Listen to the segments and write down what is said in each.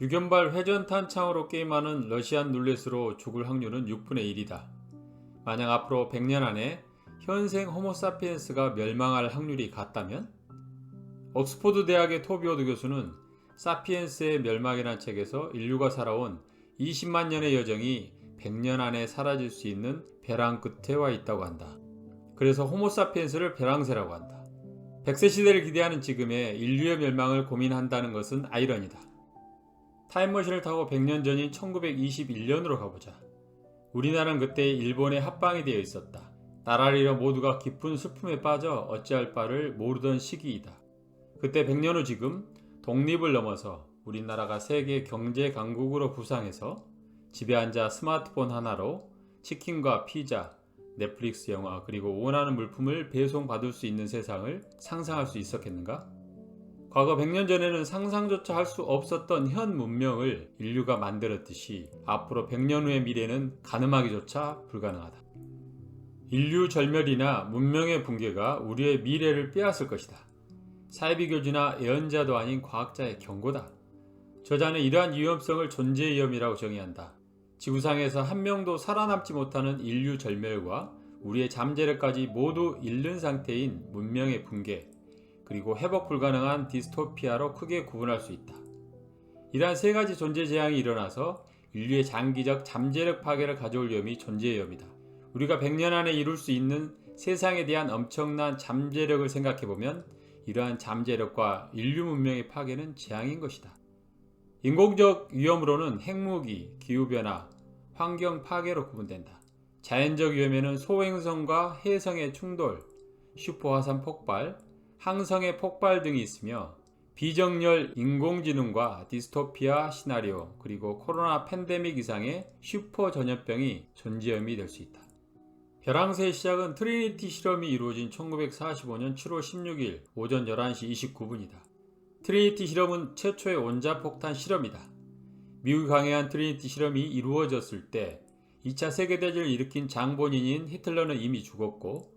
유견발 회전탄 창으로 게임하는 러시안 룰렛으로 죽을 확률은 6분의 1이다. 만약 앞으로 100년 안에 현생 호모사피엔스가 멸망할 확률이 같다면? 옥스포드 대학의 토비오드 교수는 사피엔스의 멸망이란 책에서 인류가 살아온 20만 년의 여정이 100년 안에 사라질 수 있는 벼랑 끝에 와 있다고 한다. 그래서 호모사피엔스를 벼랑새라고 한다. 100세 시대를 기대하는 지금에 인류의 멸망을 고민한다는 것은 아이러니다. 타임머신을 타고 100년 전인 1921년으로 가보자. 우리나라는 그때 일본의 합방이 되어 있었다. 나라를 잃어 모두가 깊은 슬픔에 빠져 어찌할 바를 모르던 시기이다. 그때 100년 후 지금 독립을 넘어서 우리나라가 세계 경제 강국으로 부상해서 집에 앉아 스마트폰 하나로 치킨과 피자, 넷플릭스 영화 그리고 원하는 물품을 배송받을 수 있는 세상을 상상할 수 있었겠는가? 과거 100년 전에는 상상조차 할 수 없었던 현 문명을 인류가 만들었듯이 앞으로 100년 후의 미래는 가늠하기조차 불가능하다. 인류 절멸이나 문명의 붕괴가 우리의 미래를 빼앗을 것이다. 사이비교주나 예언자도 아닌 과학자의 경고다. 저자는 이러한 위험성을 존재 위험이라고 정의한다. 지구상에서 한 명도 살아남지 못하는 인류 절멸과 우리의 잠재력까지 모두 잃는 상태인 문명의 붕괴, 그리고 회복 불가능한 디스토피아로 크게 구분할 수 있다. 이러한 세 가지 존재 재앙이 일어나서 인류의 장기적 잠재력 파괴를 가져올 위험이 존재 위험이다. 우리가 100년 안에 이룰 수 있는 세상에 대한 엄청난 잠재력을 생각해보면 이러한 잠재력과 인류 문명의 파괴는 재앙인 것이다. 인공적 위험으로는 핵무기, 기후변화, 환경 파괴로 구분된다. 자연적 위험에는 소행성과 해성의 충돌, 슈퍼화산 폭발, 항성의 폭발 등이 있으며 비정렬 인공지능과 디스토피아 시나리오 그리고 코로나 팬데믹 이상의 슈퍼 전염병이 존재위험이 될 수 있다. 벼랑새의 시작은 트리니티 실험이 이루어진 1945년 7월 16일 오전 11시 29분이다. 트리니티 실험은 최초의 원자폭탄 실험이다. 미국이 강행한 트리니티 실험이 이루어졌을 때 2차 세계대전을 일으킨 장본인인 히틀러는 이미 죽었고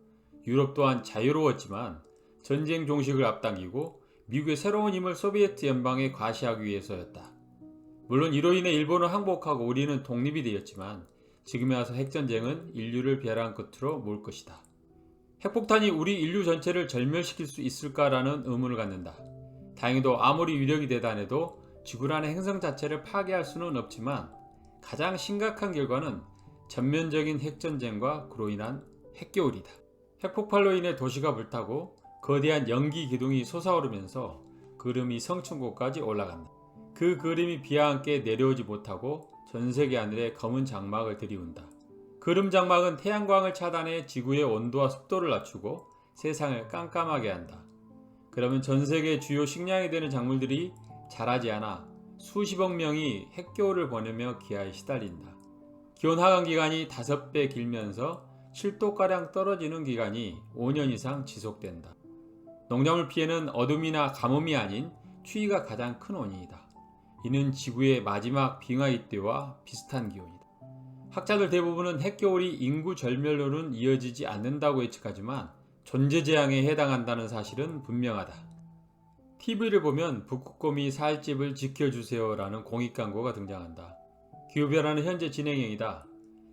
유럽 또한 자유로웠지만 전쟁 종식을 앞당기고 미국의 새로운 힘을 소비에트 연방에 과시하기 위해서였다. 물론 이로 인해 일본은 항복하고 우리는 독립이 되었지만 지금에 와서 핵전쟁은 인류를 벼랑 끝으로 몰 것이다. 핵폭탄이 우리 인류 전체를 절멸시킬 수 있을까라는 의문을 갖는다. 다행히도 아무리 위력이 대단해도 지구라는 행성 자체를 파괴할 수는 없지만 가장 심각한 결과는 전면적인 핵전쟁과 그로 인한 핵겨울이다. 핵폭발로 인해 도시가 불타고 거대한 연기 기둥이 솟아오르면서 그름이 성층고까지 올라간다. 그 그림이 비와 함께 내려오지 못하고 전세계 하늘에 검은 장막을 들이운다. 그름 장막은 태양광을 차단해 지구의 온도와 습도를 낮추고 세상을 깜깜하게 한다. 그러면 전세계 주요 식량이 되는 작물들이 자라지 않아 수십억 명이 핵겨울을 보내며 기아에 시달린다. 기온 하강 기간이 5배 길면서 7도가량 떨어지는 기간이 5년 이상 지속된다. 농작물 피해는 어둠이나 가뭄이 아닌 추위가 가장 큰 원인이다. 이는 지구의 마지막 빙하이 때와 비슷한 기온이다. 학자들 대부분은 핵겨울이 인구 절멸로는 이어지지 않는다고 예측하지만 존재재앙에 해당한다는 사실은 분명하다. TV를 보면 북극곰이 살 집을 지켜주세요 라는 공익광고가 등장한다. 기후변화는 현재 진행형이다.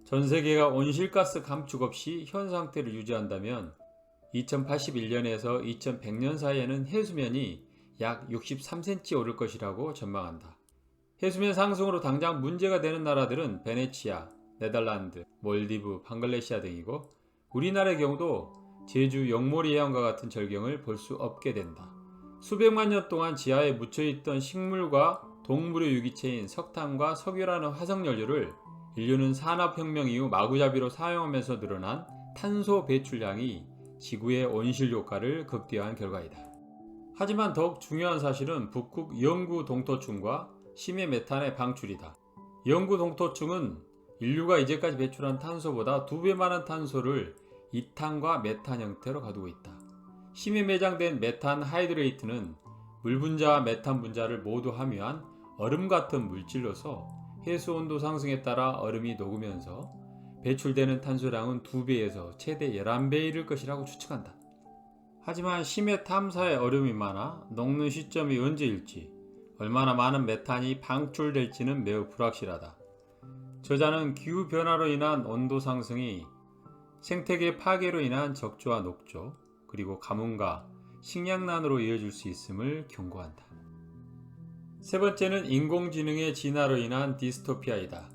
전세계가 온실가스 감축 없이 현 상태를 유지한다면 2081년에서 2100년 사이에는 해수면이 약 63cm 오를 것이라고 전망한다. 해수면 상승으로 당장 문제가 되는 나라들은 베네치아, 네덜란드, 몰디브, 방글레시아 등이고 우리나라의 경우도 제주 영모리 해안과 같은 절경을 볼 수 없게 된다. 수백만 년 동안 지하에 묻혀있던 식물과 동물의 유기체인 석탄과 석유라는 화석연료를 인류는 산업혁명 이후 마구잡이로 사용하면서 늘어난 탄소 배출량이 지구의 온실 효과를 극대화한 결과이다. 하지만 더욱 중요한 사실은 북극 영구 동토층과 심해 메탄의 방출이다. 영구 동토층은 인류가 이제까지 배출한 탄소보다 2배 많은 탄소를 이탄과 메탄 형태로 가두고 있다. 심해 매장된 메탄 하이드레이트는 물 분자와 메탄 분자를 모두 함유한 얼음 같은 물질로서 해수 온도 상승에 따라 얼음이 녹으면서 배출되는 탄소량은 2배에서 최대 11배에 이를 것이라고 추측한다. 하지만 심해 탐사에 어려움이 많아 녹는 시점이 언제일지, 얼마나 많은 메탄이 방출될지는 매우 불확실하다. 저자는 기후변화로 인한 온도 상승이 생태계 파괴로 인한 적조와 녹조, 그리고 가뭄과 식량난으로 이어질 수 있음을 경고한다. 세 번째는 인공지능의 진화로 인한 디스토피아이다.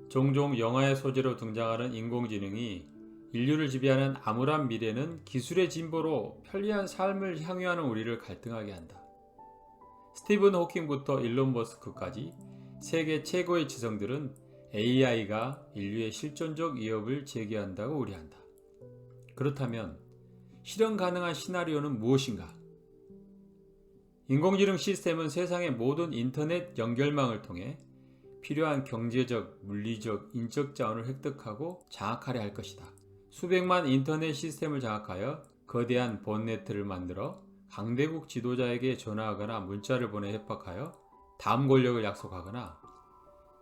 종종 영화의 소재로 등장하는 인공지능이 인류를 지배하는 암울한 미래는 기술의 진보로 편리한 삶을 향유하는 우리를 갈등하게 한다. 스티븐 호킹부터 일론 머스크까지 세계 최고의 지성들은 AI가 인류의 실존적 위협을 제기한다고 우려한다. 그렇다면 실현 가능한 시나리오는 무엇인가? 인공지능 시스템은 세상의 모든 인터넷 연결망을 통해 필요한 경제적, 물리적, 인적 자원을 획득하고 장악하려 할 것이다. 수백만 인터넷 시스템을 장악하여 거대한 본네트를 만들어 강대국 지도자에게 전화하거나 문자를 보내 협박하여 다음 권력을 약속하거나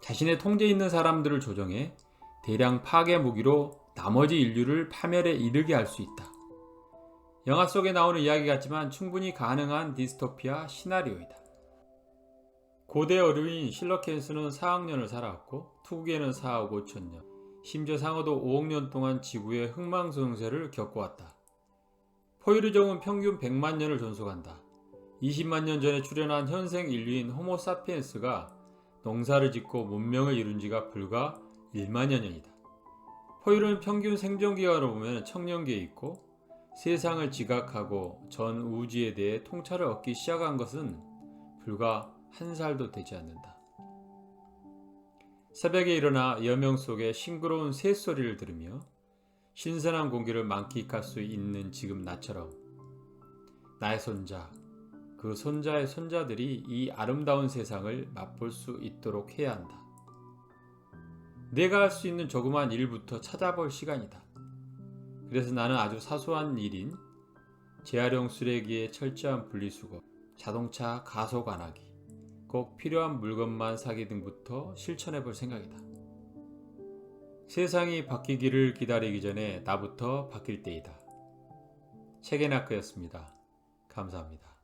자신의 통제에 있는 사람들을 조정해 대량 파괴 무기로 나머지 인류를 파멸에 이르게 할 수 있다. 영화 속에 나오는 이야기 같지만 충분히 가능한 디스토피아 시나리오이다. 고대 어류인 실러켄스는 4억 년을 살아왔고 투구에는 4억 5천 년, 심지어 상어도 5억 년 동안 지구의 흥망성쇠를 겪어왔다. 포유류종은 평균 100만 년을 존속한다. 20만 년 전에 출현한 현생 인류인 호모사피엔스가 농사를 짓고 문명을 이룬 지가 불과 1만여 년이다. 포유류는 평균 생존기간으로 보면 청년기에 있고 세상을 지각하고 전 우주에 대해 통찰을 얻기 시작한 것은 불과 1살도 되지 않는다. 새벽에 일어나 여명 속에 싱그러운 새소리를 들으며 신선한 공기를 만끽할 수 있는 지금 나처럼 나의 손자, 그 손자의 손자들이 이 아름다운 세상을 맛볼 수 있도록 해야 한다. 내가 할 수 있는 조그만 일부터 찾아볼 시간이다. 그래서 나는 아주 사소한 일인 재활용 쓰레기의 철저한 분리수거, 자동차 가속 안 하기, 꼭 필요한 물건만 사기 등부터 실천해 볼 생각이다. 세상이 바뀌기를 기다리기 전에 나부터 바뀔 때이다. 책의 낙서였습니다. 감사합니다.